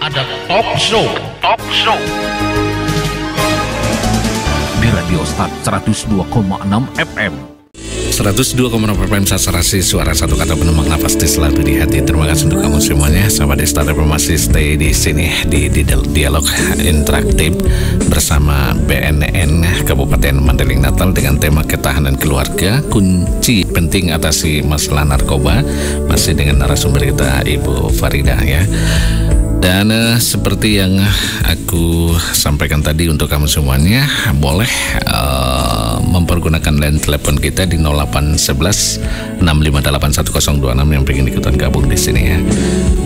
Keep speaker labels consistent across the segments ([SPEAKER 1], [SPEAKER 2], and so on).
[SPEAKER 1] ada talk show di Radio Start 102,6 FM.
[SPEAKER 2] 102,6 FM Sasaransi, suara satu kata penumpang nafas di selalu di hati. Terima kasih untuk kamu semuanya. Sahabat di Start FM masih stay di sini di dialog interaktif bersama BNN Kabupaten Mandailing Natal dengan tema ketahanan keluarga, kunci penting atasi masalah narkoba. Masih dengan narasumber kita Ibu Farida ya. Dan seperti yang aku sampaikan tadi untuk kamu semuanya, boleh mempergunakan line telepon kita di 0811 658 1026 yang pengen ikutan gabung di sini ya.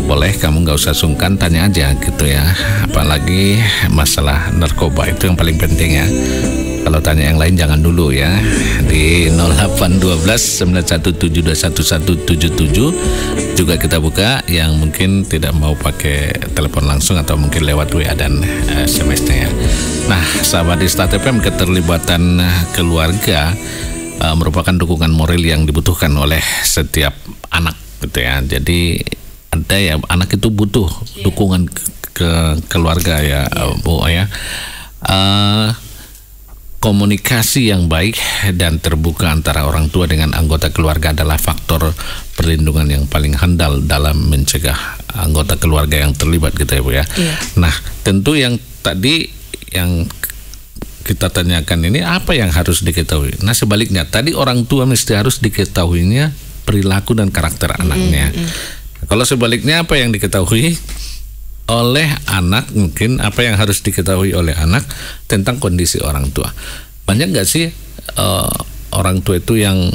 [SPEAKER 2] Boleh, kamu nggak usah sungkan, tanya aja gitu ya. Apalagi masalah narkoba itu yang paling penting ya. Kalau tanya yang lain jangan dulu ya. Di 0812 917211177 juga kita buka yang mungkin tidak mau pakai telepon langsung atau mungkin lewat WA dan SMS-nya ya. Nah, sahabat di Start FM, keterlibatan keluarga merupakan dukungan moral yang dibutuhkan oleh setiap anak gitu ya. Jadi ada ya, anak itu butuh dukungan ke keluarga ya, Bu ya. Komunikasi yang baik dan terbuka antara orang tua dengan anggota keluarga adalah faktor perlindungan yang paling handal dalam mencegah anggota keluarga yang terlibat gitu ya Bu ya. Nah, tentu yang tadi yang kita tanyakan ini apa yang harus diketahui. Nah, sebaliknya tadi orang tua mesti harus diketahuinya perilaku dan karakter anaknya. Kalau sebaliknya apa yang diketahui oleh anak, mungkin apa yang harus diketahui oleh anak tentang kondisi orang tua. Banyak nggak sih orang tua itu yang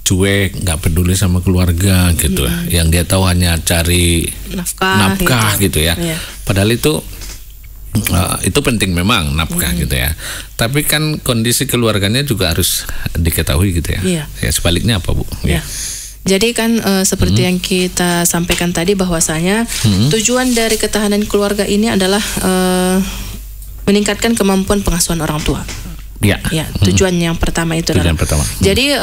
[SPEAKER 2] cuek, nggak peduli sama keluarga gitu, yang dia tahu hanya cari nafkah gitu ya. Padahal itu penting memang nafkah gitu ya. Tapi kan kondisi keluarganya juga harus diketahui gitu ya. Ya sebaliknya apa Bu?
[SPEAKER 3] Jadi kan seperti yang kita sampaikan tadi bahwasanya tujuan dari ketahanan keluarga ini adalah meningkatkan kemampuan pengasuhan orang tua. Ya, tujuan yang pertama itu adalah. Jadi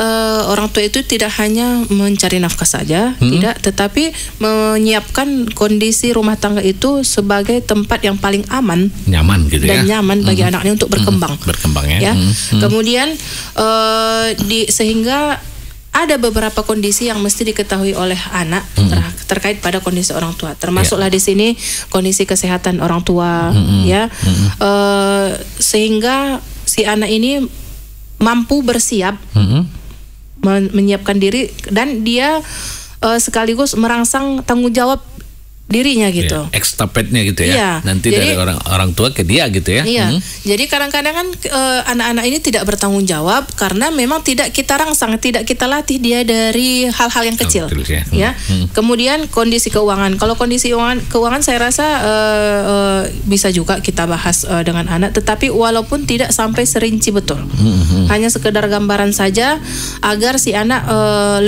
[SPEAKER 3] orang tua itu tidak hanya mencari nafkah saja, tidak, tetapi menyiapkan kondisi rumah tangga itu sebagai tempat yang paling aman, nyaman gitu dan nyaman bagi anaknya untuk berkembang. Ya. Kemudian sehingga ada beberapa kondisi yang mesti diketahui oleh anak terkait pada kondisi orang tua. Termasuklah di sini kondisi kesehatan orang tua, ya, sehingga si anak ini mampu bersiap, menyiapkan diri dan dia sekaligus merangsang tanggung jawab dirinya gitu.
[SPEAKER 2] Estafetnya gitu ya. Nanti jadi, dari orang tua ke dia gitu ya.
[SPEAKER 3] Jadi kadang-kadang kan anak-anak ini tidak bertanggung jawab karena memang tidak kita rangsang, tidak kita latih dia dari hal-hal yang kecil. Kemudian kondisi keuangan. Kalau kondisi keuangan saya rasa bisa juga kita bahas dengan anak, tetapi walaupun tidak sampai serinci betul. Hanya sekedar gambaran saja agar si anak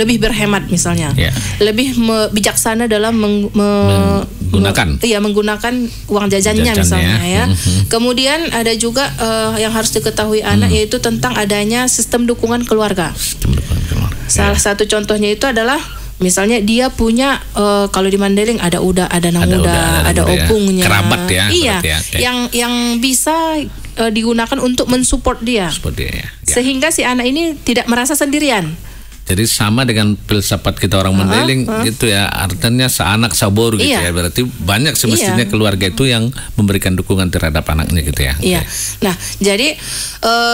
[SPEAKER 3] lebih berhemat misalnya. Lebih bijaksana dalam menggunakan uang jajannya misalnya ya. Kemudian ada juga yang harus diketahui anak, yaitu tentang adanya sistem dukungan keluarga. Salah satu contohnya itu adalah misalnya dia punya kalau di Mandailing ada Nangуда, ada opungnya,
[SPEAKER 2] kerabat ya.
[SPEAKER 3] Yang bisa digunakan untuk mensupport dia. Sehingga si anak ini tidak merasa sendirian.
[SPEAKER 2] Jadi sama dengan filsafat kita orang Mandailing gitu ya, artinya seanak sabor gitu ya. Berarti banyak semestinya keluarga itu yang memberikan dukungan terhadap anaknya gitu ya.
[SPEAKER 3] Nah, jadi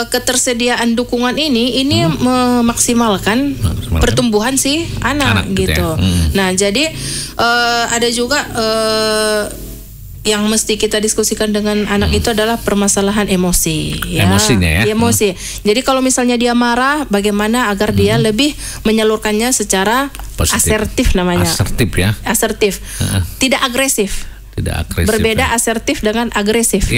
[SPEAKER 3] ketersediaan dukungan ini memaksimalkan pertumbuhan si anak gitu. Nah, jadi ada juga yang mesti kita diskusikan dengan anak itu adalah permasalahan emosi, ya.
[SPEAKER 2] Emosinya ya.
[SPEAKER 3] Emosi. Jadi kalau misalnya dia marah, bagaimana agar dia lebih menyalurkannya secara asertif namanya. Asertif. Tidak agresif. Berbeda asertif dengan agresif.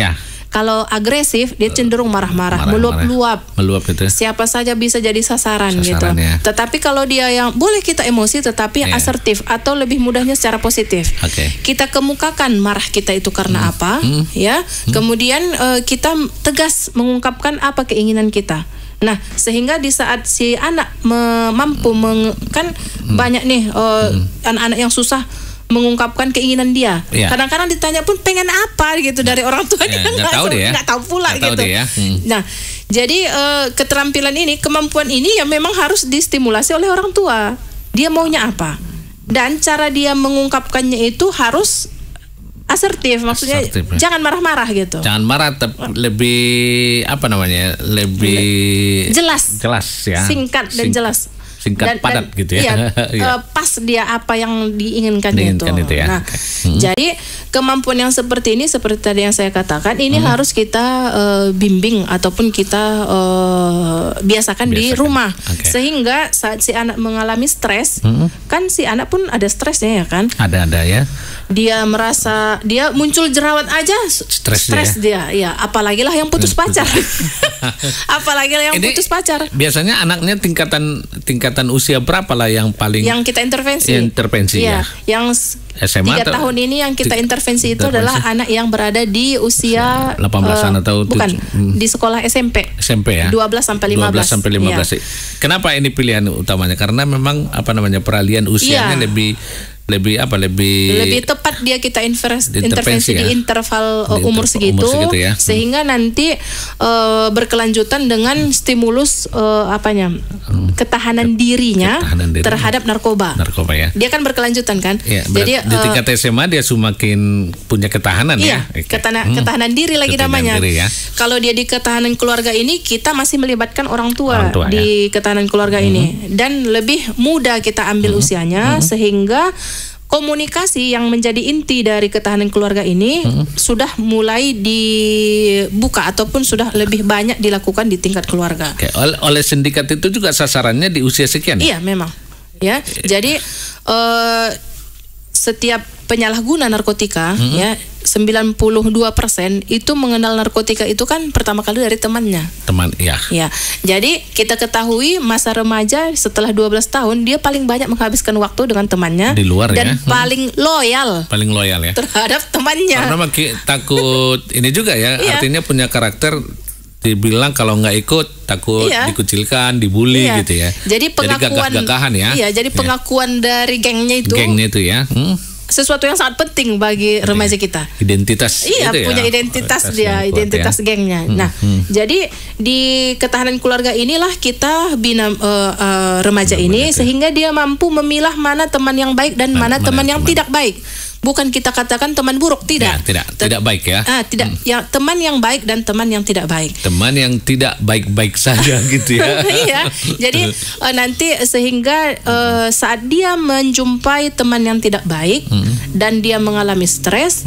[SPEAKER 3] Kalau agresif dia cenderung marah-marah, meluap-luap
[SPEAKER 2] gitu.
[SPEAKER 3] Siapa saja bisa jadi sasaran gitu. Ya. Tetapi kalau dia yang boleh kita emosi tetapi asertif atau lebih mudahnya secara positif. Kita kemukakan marah kita itu karena apa, ya. Kemudian kita tegas mengungkapkan apa keinginan kita. Nah, sehingga di saat si anak mampu kan banyak nih anak-anak yang susah mengungkapkan keinginan dia. Kadang-kadang ditanya pun pengen apa gitu dari orang tua, dia nggak tahu pula gitu. Nah, jadi keterampilan ini, kemampuan ini ya memang harus distimulasi oleh orang tua. Dia maunya apa, dan cara dia mengungkapkannya itu harus asertif, maksudnya jangan marah-marah gitu. Jangan marah, tapi lebih lebih jelas ya, singkat dan jelas. Singkat padat gitu ya. Pas dia apa yang diinginkan itu ya. Nah, jadi kemampuan yang seperti ini, seperti tadi yang saya katakan, ini harus kita bimbing ataupun kita biasakan di rumah. Sehingga saat si anak mengalami stres, kan si anak pun ada stresnya ya kan? Ada ya. Dia merasa dia muncul jerawat aja stres dia. Ya, apalagi lah yang putus pacar. Apalagi lah yang putus pacar. Biasanya anaknya tingkatan usia berapa lah yang paling yang kita intervensi ya. Yang SMA 3 tahun ini yang kita intervensi itu adalah anak yang berada di usia 18 atau bukan di sekolah SMP ya. 12 sampai 15. Kenapa ini pilihan utamanya? Karena memang peralihan usianya lebih tepat dia kita intervensi di interval umur segitu ya. Sehingga nanti berkelanjutan dengan stimulus ketahanan dirinya terhadap narkoba ya. Dia kan berkelanjutan kan. Ya, jadi di tingkat SMA dia semakin punya ketahanan ya. Ketahanan diri lagi namanya. Kalau dia di ketahanan keluarga ini, kita masih melibatkan orang tua di ketahanan keluarga ini, dan lebih mudah kita ambil usianya, sehingga komunikasi yang menjadi inti dari ketahanan keluarga ini sudah mulai dibuka ataupun sudah lebih banyak dilakukan di tingkat keluarga. Oleh sindikat itu juga sasarannya di usia sekian. Iya, memang. Ya, jadi setiap penyalahguna narkotika ya 92% itu mengenal narkotika itu kan pertama kali dari temannya. Ya. Jadi kita ketahui masa remaja setelah 12 tahun dia paling banyak menghabiskan waktu dengan temannya di luar dan paling loyal ya terhadap temannya. Karena takut ini juga ya, artinya punya karakter dibilang kalau nggak ikut takut dikucilkan, dibully gitu ya. Jadi pengakuan gagah-gagahan ya. Iya, jadi pengakuan dari gengnya itu ya. Sesuatu yang sangat penting bagi remaja kita. Identitas. Iya, punya identitas dia, identitas gengnya. Nah, jadi di ketahanan keluarga inilah kita bina remaja ini sehingga dia mampu memilah mana teman yang baik dan mana teman yang tidak baik. Bukan kita katakan teman buruk, tidak. Tidak baik ya. Ya, teman yang baik dan teman yang tidak baik. Teman yang tidak baik-baik saja gitu ya. Iya. Jadi nanti sehingga saat dia menjumpai teman yang tidak baik dan dia mengalami stres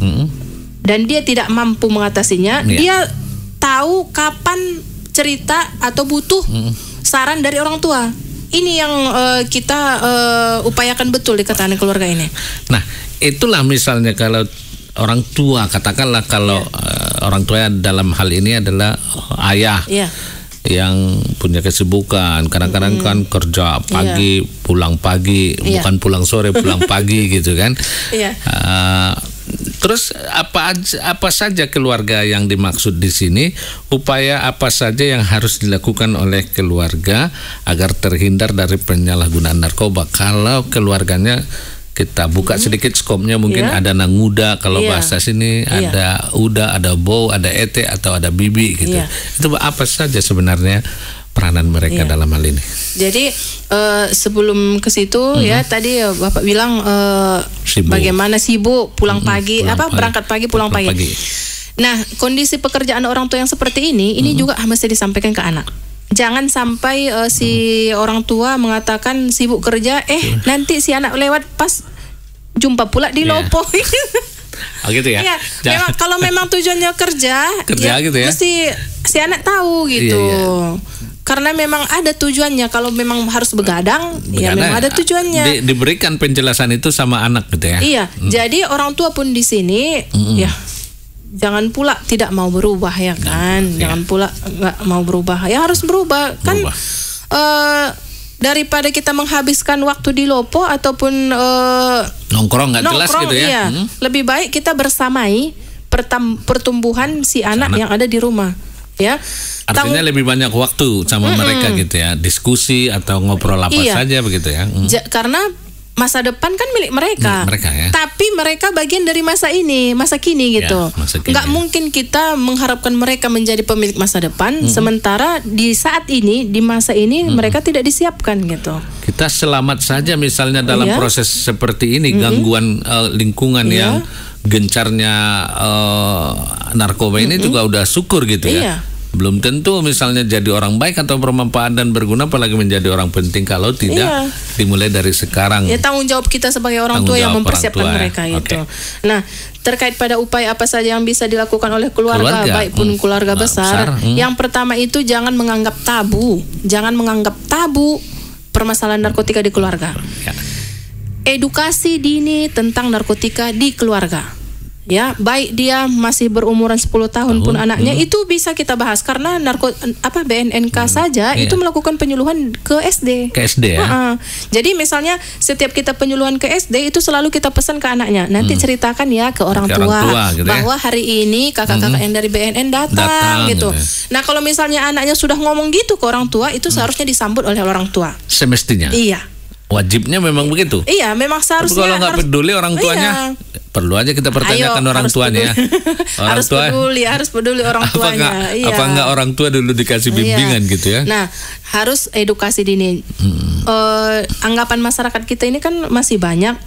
[SPEAKER 3] dan dia tidak mampu mengatasinya, dia tahu kapan cerita atau butuh saran dari orang tua. Ini yang kita upayakan betul di ketahanan keluarga ini. Nah, itulah misalnya kalau orang tua, katakanlah kalau orang tua dalam hal ini adalah ayah yang punya kesibukan, kadang-kadang kan kerja pagi, pulang pagi, bukan pulang sore, pulang pagi gitu kan. Terus apa saja keluarga yang dimaksud di sini? Upaya apa saja yang harus dilakukan oleh keluarga agar terhindar dari penyalahgunaan narkoba? Kalau keluarganya kita buka sedikit skopnya, mungkin ada nanguda kalau bahasa sini, ada uda, ada bow, ada ete atau ada bibi gitu. Itu apa saja sebenarnya peranan mereka dalam hal ini? Jadi sebelum ke situ ya tadi Bapak bilang bagaimana sibuk pulang pagi, berangkat pagi pulang pagi. Nah, kondisi pekerjaan orang tua yang seperti ini juga mesti disampaikan ke anak. Jangan sampai si orang tua mengatakan sibuk kerja, nanti si anak lewat pas jumpa pula di lopo. Oh gitu ya. Memang, kalau memang tujuannya kerja gitu ya. Mesti si anak tahu gitu. Karena memang ada tujuannya. Kalau memang harus begadang, ya memang ada tujuannya. Diberikan penjelasan itu sama anak gitu ya. Iya. Jadi orang tua pun di sini ya jangan pula tidak mau berubah ya kan. Jangan pula nggak mau berubah. Ya harus berubah kan. Daripada kita menghabiskan waktu di lopo ataupun nongkrong nggak jelas gitu ya. Lebih baik kita bersamai pertumbuhan si anak yang ada di rumah. Ya, artinya lebih banyak waktu sama mereka gitu ya, diskusi atau ngobrol apa saja begitu ya. Karena masa depan kan milik mereka,
[SPEAKER 2] ya.
[SPEAKER 3] Tapi mereka bagian dari masa ini, masa kini gitu. Nggak mungkin kita mengharapkan mereka menjadi pemilik masa depan, sementara di saat ini, di masa ini mereka tidak disiapkan gitu.
[SPEAKER 2] Kita selamat saja misalnya dalam proses seperti ini, gangguan lingkungan yang gencarnya narkoba ini juga udah syukur gitu ya. Belum tentu misalnya jadi orang baik atau bermanfaat dan berguna, apalagi menjadi orang penting kalau tidak dimulai dari sekarang.
[SPEAKER 3] Ya, tanggung jawab kita sebagai orang tua yang mempersiapkan mereka itu. Nah, terkait pada upaya apa saja yang bisa dilakukan oleh keluarga baik pun keluarga besar. Yang pertama itu jangan menganggap tabu permasalahan narkotika di keluarga. Edukasi dini tentang narkotika di keluarga. Ya, baik dia masih berumuran 10 tahun pun anaknya itu bisa kita bahas karena BNNK saja itu melakukan penyuluhan ke SD.
[SPEAKER 2] Ke SD ya.
[SPEAKER 3] Jadi misalnya setiap kita penyuluhan ke SD itu selalu kita pesan ke anaknya, nanti ceritakan ya ke orang tua gitu bahwa hari ini kakak-kakak yang dari BNN datang gitu. Nah, kalau misalnya anaknya sudah ngomong gitu ke orang tua, itu seharusnya disambut oleh orang tua.
[SPEAKER 2] Semestinya.
[SPEAKER 3] Iya.
[SPEAKER 2] Wajibnya memang begitu.
[SPEAKER 3] Iya, memang seharusnya.
[SPEAKER 2] Tapi kalau nggak peduli orang tuanya, perlu aja kita pertanyakan orang tuanya. Orang
[SPEAKER 3] harus peduli orang tuanya.
[SPEAKER 2] Apa nggak orang tua dulu dikasih bimbingan gitu ya?
[SPEAKER 3] Nah, harus edukasi dini. Anggapan masyarakat kita ini kan masih banyak.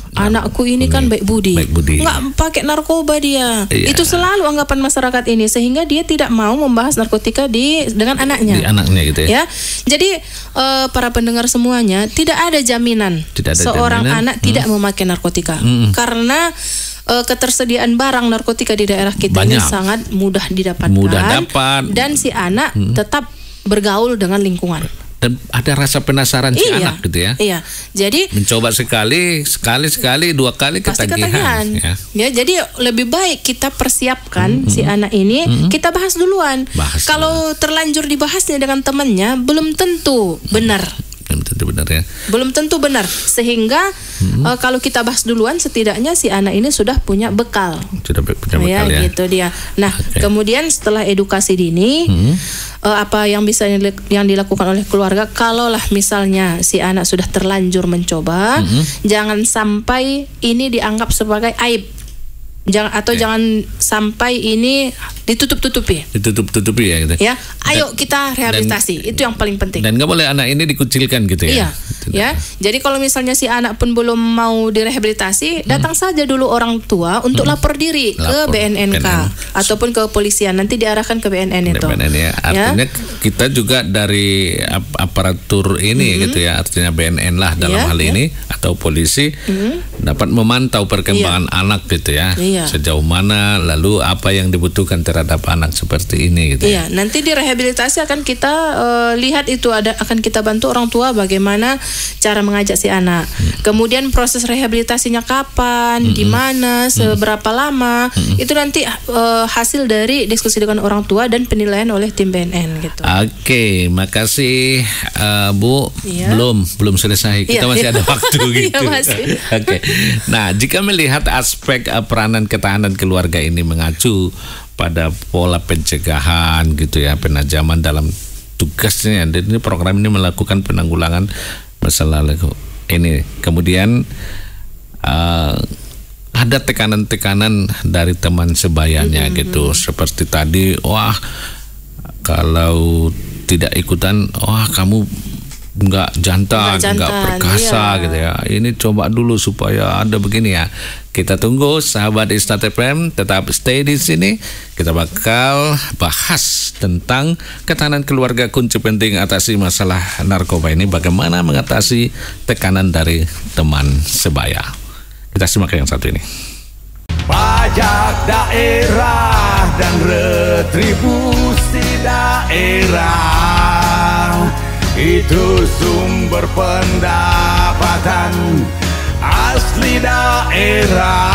[SPEAKER 3] Anakku ini kan baik budi. Nggak pakai narkoba dia. Itu selalu anggapan masyarakat ini, sehingga dia tidak mau membahas narkotika dengan anaknya.
[SPEAKER 2] Di anaknya gitu ya.
[SPEAKER 3] Jadi para pendengar semuanya, tidak ada jaminan seorang anak tidak memakai narkotika. Karena ketersediaan barang narkotika di daerah kita ini sangat mudah didapatkan. Dan si anak tetap bergaul dengan lingkungan.
[SPEAKER 2] Dan ada rasa penasaran si anak gitu ya.
[SPEAKER 3] Iya. Jadi
[SPEAKER 2] mencoba sekali, dua kali ketagihan.
[SPEAKER 3] Ya, jadi lebih baik kita persiapkan si anak ini, kita bahas duluan. Kalau terlanjur dibahasnya dengan temannya, belum tentu benar. Belum tentu benar. Sehingga kalau kita bahas duluan, setidaknya si anak ini sudah punya bekal. Gitu dia. Nah, kemudian setelah edukasi dini, apa yang bisa yang dilakukan oleh keluarga, kalaulah misalnya si anak sudah terlanjur mencoba, jangan sampai ini dianggap sebagai aib. Jangan sampai ini ditutup-tutupi ya gitu. Ya, ayo kita rehabilitasi, itu yang paling penting.
[SPEAKER 2] Dan nggak boleh anak ini dikucilkan gitu ya.
[SPEAKER 3] Ya. Jadi kalau misalnya si anak pun belum mau direhabilitasi, datang saja dulu orang tua untuk lapor diri ke BNNK ataupun ke kepolisian, nanti diarahkan ke BNN itu.
[SPEAKER 2] Artinya kita juga dari aparatur ini gitu ya, artinya BNN lah dalam hal ini atau polisi dapat memantau perkembangan anak gitu ya. Sejauh mana, lalu apa yang dibutuhkan terhadap anak seperti ini gitu.
[SPEAKER 3] Nanti di rehabilitasi akan kita lihat itu akan kita bantu orang tua bagaimana cara mengajak si anak. Kemudian proses rehabilitasinya kapan, di mana, seberapa lama, itu nanti hasil dari diskusi dengan orang tua dan penilaian oleh tim BNN gitu.
[SPEAKER 2] Oke, makasih Bu. Belum selesai. Kita masih ada waktu gitu. Oke. Nah, jika melihat aspek peranan ketahanan keluarga ini mengacu pada pola pencegahan gitu ya, penajaman dalam tugasnya. Dan ini program ini melakukan penanggulangan masalah ini. Kemudian ada tekanan-tekanan dari teman sebayanya gitu. Seperti tadi, kalau tidak ikutan, kamu nggak jantan, nggak perkasa gitu ya. Ini coba dulu supaya ada begini ya. Kita tunggu sahabat Istat FM, tetap stay di sini. Kita bakal bahas tentang ketahanan keluarga, kunci penting atasi masalah narkoba ini. Bagaimana mengatasi tekanan dari teman sebaya. Kita simak yang satu ini.
[SPEAKER 4] Pajak daerah dan retribusi daerah itu sumber pendapatan asli daerah.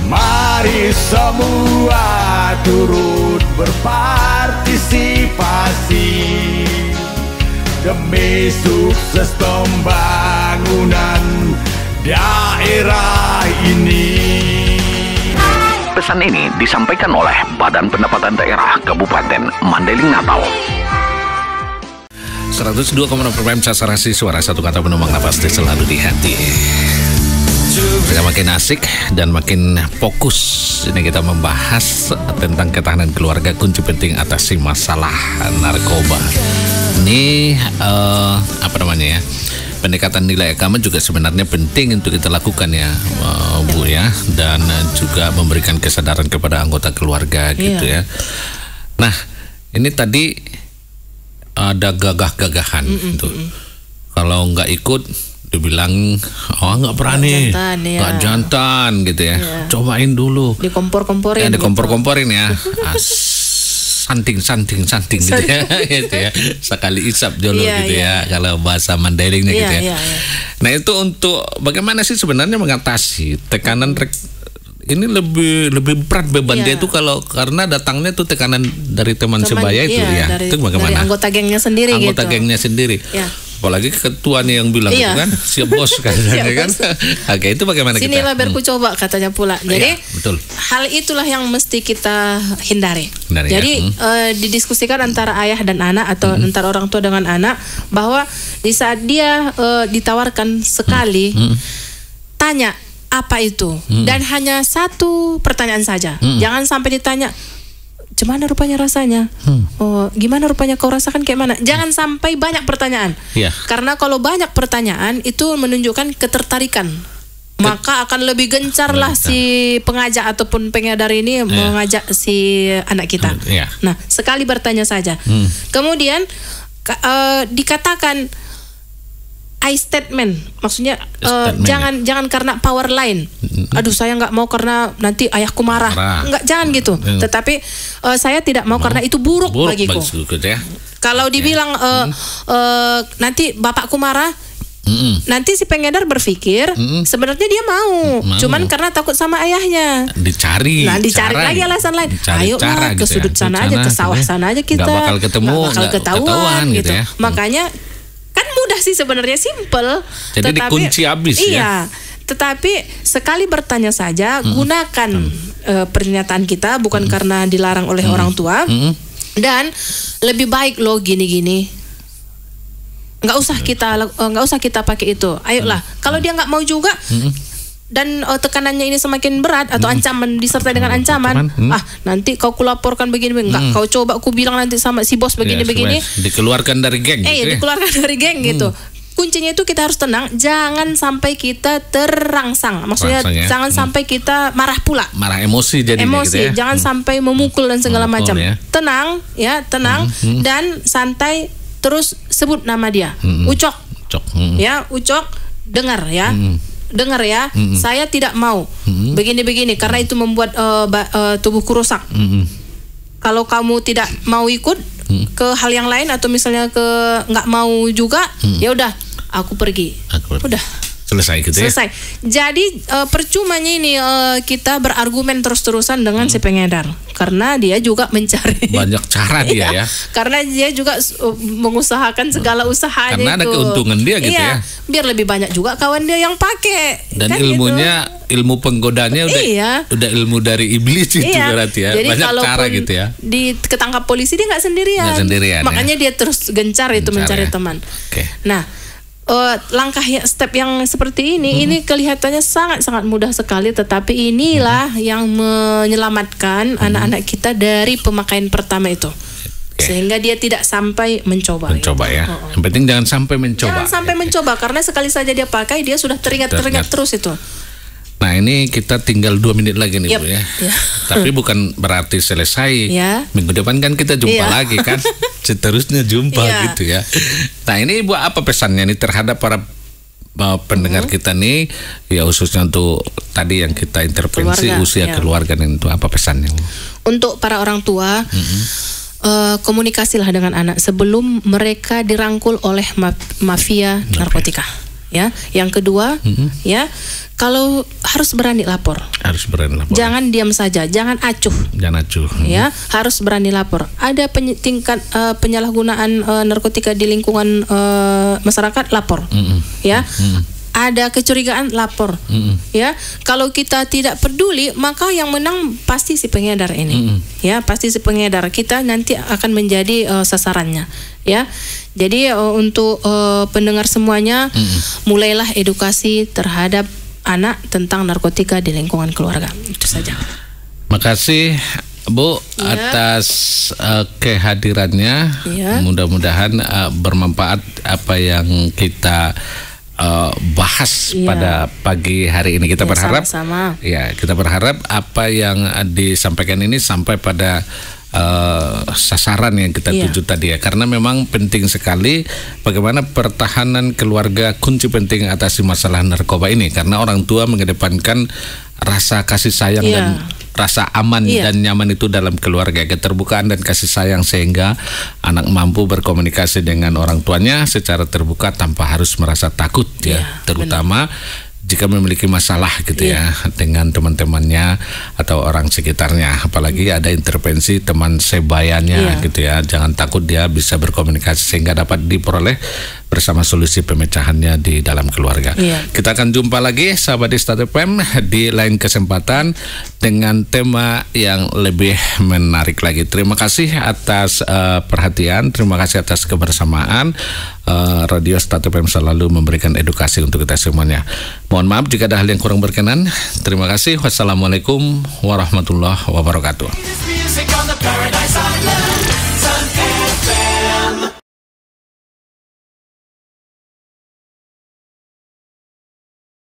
[SPEAKER 4] Mari semua turut berpartisipasi demi sukses pembangunan daerah ini.
[SPEAKER 1] Pesan ini disampaikan oleh Badan Pendapatan Daerah Kabupaten Mandailing Natal.
[SPEAKER 2] 102,6 FM Sasaransi, suara satu kata penumbang nafas selalu di hati. Sekarang makin asik dan makin fokus. Ini kita membahas tentang ketahanan keluarga, kunci penting atasi masalah narkoba. Ini apa namanya ya? Pendekatan nilai agama juga sebenarnya penting untuk kita lakukan ya, Bu ya, dan juga memberikan kesadaran kepada anggota keluarga gitu ya. Nah, ini tadi ada gagah-gagahan gitu. Kalau nggak ikut dibilang nggak berani, nggak jantan gitu ya. Cobain dulu.
[SPEAKER 3] Dikompor-komporin.
[SPEAKER 2] Dikompor-komporin ya. Santing gitu ya. Gitu ya. Sekali isap dulu gitu ya. Kalau bahasa Mandarinnya gitu ya. Nah itu untuk bagaimana sih sebenarnya mengatasi tekanan ini lebih berat beban dia itu karena datangnya tuh tekanan dari teman sebaya itu ya. Itu bagaimana?
[SPEAKER 3] Dari anggota gengnya sendiri
[SPEAKER 2] anggota gengnya sendiri. Apalagi ketuanya yang bilang itu kan siap bos katanya kan. Oke, itu bagaimana kita?
[SPEAKER 3] Sinilah biar ku coba katanya pula. Jadi
[SPEAKER 2] betul.
[SPEAKER 3] Hal itulah yang mesti kita hindari. Jadi didiskusikan antara ayah dan anak atau antara orang tua dengan anak, bahwa di saat dia ditawarkan sekali, tanya apa itu, dan hanya satu pertanyaan saja. Jangan sampai ditanya gimana rupanya rasanya, gimana rupanya kau rasakan kayak mana. Jangan sampai banyak pertanyaan, karena kalau banyak pertanyaan itu menunjukkan ketertarikan, maka akan lebih gencarlah si pengajak ataupun pengedar ini mengajak si anak kita. Nah, sekali bertanya saja. Kemudian dikatakan I statement, maksudnya jangan karena power line. Aduh, saya nggak mau karena nanti ayahku marah. Nggak, jangan gitu. Tetapi saya tidak mau karena itu buruk bagiku. Kalau dibilang nanti bapakku marah, nanti si pengedar berfikir sebenarnya dia mau, cuman karena takut sama ayahnya. Dicari lagi alasan lain. Ayo lah ke sudut sana aja, ke sawah sana aja kita. Nggak bakal ketemu, nggak ketahuan gitu. Makanya kan mudah sih sebenarnya, simple.
[SPEAKER 2] Jadi dikunci habis ya.
[SPEAKER 3] Tetapi sekali bertanya saja, gunakan pernyataan kita bukan karena dilarang oleh orang tua. Dan lebih baik loh gini-gini. Nggak usah kita pakai itu. Ayolah, kalau dia nggak mau juga dan tekanannya ini semakin berat atau ancaman disertai dengan ancaman, nanti kau kulaporkan begini, enggak, kau coba ku bilang nanti sama si bos begini-begini,
[SPEAKER 2] dikeluarkan dari geng
[SPEAKER 3] dikeluarkan dari geng gitu. Kuncinya itu kita harus tenang, jangan sampai kita terangsang, maksudnya jangan sampai kita marah pula,
[SPEAKER 2] emosi jadinya gitu ya.
[SPEAKER 3] Jangan sampai memukul dan segala macam. Tenang dan santai, terus sebut nama dia. Ucok. Ucok, dengar ya. Saya tidak mau begini-begini karena itu membuat tubuhku rusak. Kalau kamu tidak mau ikut ke hal yang lain atau misalnya nggak mau juga, ya udah, aku pergi. Udah.
[SPEAKER 2] Selesai gitu ya.
[SPEAKER 3] Jadi percumanya ini kita berargumen terus-terusan dengan si pengedar, karena dia juga mencari
[SPEAKER 2] banyak cara dia ya.
[SPEAKER 3] Karena dia juga mengusahakan segala usahanya.
[SPEAKER 2] Karena ada keuntungan dia gitu ya.
[SPEAKER 3] Biar lebih banyak juga kawan dia yang pakai.
[SPEAKER 2] Dan kan ilmunya ilmu penggodanya udah ilmu dari iblis itu berarti ya.
[SPEAKER 3] Jadi
[SPEAKER 2] banyak cara gitu ya.
[SPEAKER 3] Ketangkap polisi dia nggak sendirian. Makanya dia terus gencar itu mencari teman. Nah, langkah step yang seperti ini kelihatannya sangat-sangat mudah sekali, tetapi inilah yang menyelamatkan anak-anak kita dari pemakaian pertama itu. Sehingga dia tidak sampai mencoba
[SPEAKER 2] ya. Yang penting jangan sampai mencoba.
[SPEAKER 3] Mencoba, karena sekali saja dia pakai, dia sudah teringat terus itu.
[SPEAKER 2] Nah, ini kita tinggal 2 menit lagi nih, Bu ya. Tapi bukan berarti selesai. Minggu depan kan kita jumpa lagi kan. Seterusnya jumpa gitu ya. Nah, ini Bu, apa pesannya nih terhadap para pendengar kita nih, ya khususnya untuk tadi yang kita intervensi usia keluarga itu, apa pesannya, Bu?
[SPEAKER 3] Untuk para orang tua, komunikasilah dengan anak sebelum mereka dirangkul oleh mafia narkotika. Yang kedua, kalau harus berani lapor. Jangan diam saja, jangan acuh. Harus berani lapor. Ada tingkat penyalahgunaan narkotika di lingkungan masyarakat, lapor. ada kecurigaan, lapor. Ya, kalau kita tidak peduli, maka yang menang pasti si pengedar ini. Ya, pasti si pengedar, kita nanti akan menjadi sasarannya. Ya, jadi untuk pendengar semuanya, mulailah edukasi terhadap anak tentang narkotika di lingkungan keluarga. Itu saja.
[SPEAKER 2] Makasih Bu atas kehadirannya. Mudah-mudahan bermanfaat apa yang kita bahas pada pagi hari ini. Kita berharap
[SPEAKER 3] sama-sama.
[SPEAKER 2] Ya, kita berharap apa yang disampaikan ini sampai pada sasaran yang kita tuju tadi ya, karena memang penting sekali bagaimana pertahanan keluarga, kunci penting atasi masalah narkoba ini, karena orang tua mengedepankan rasa kasih sayang dan rasa aman dan nyaman itu dalam keluarga, keterbukaan dan kasih sayang, sehingga anak mampu berkomunikasi dengan orang tuanya secara terbuka tanpa harus merasa takut terutama jika memiliki masalah gitu ya dengan teman-temannya atau orang sekitarnya, apalagi ada intervensi teman sebayanya gitu ya, jangan takut, dia bisa berkomunikasi sehingga dapat diperoleh bersama solusi pemecahannya di dalam keluarga. Kita akan jumpa lagi sahabat di Start FM di lain kesempatan dengan tema yang lebih menarik lagi. Terima kasih atas perhatian, terima kasih atas kebersamaan. Radio Start FM selalu memberikan edukasi untuk kita semuanya. Mohon maaf jika ada hal yang kurang berkenan. Terima kasih. Wassalamualaikum warahmatullahi wabarakatuh.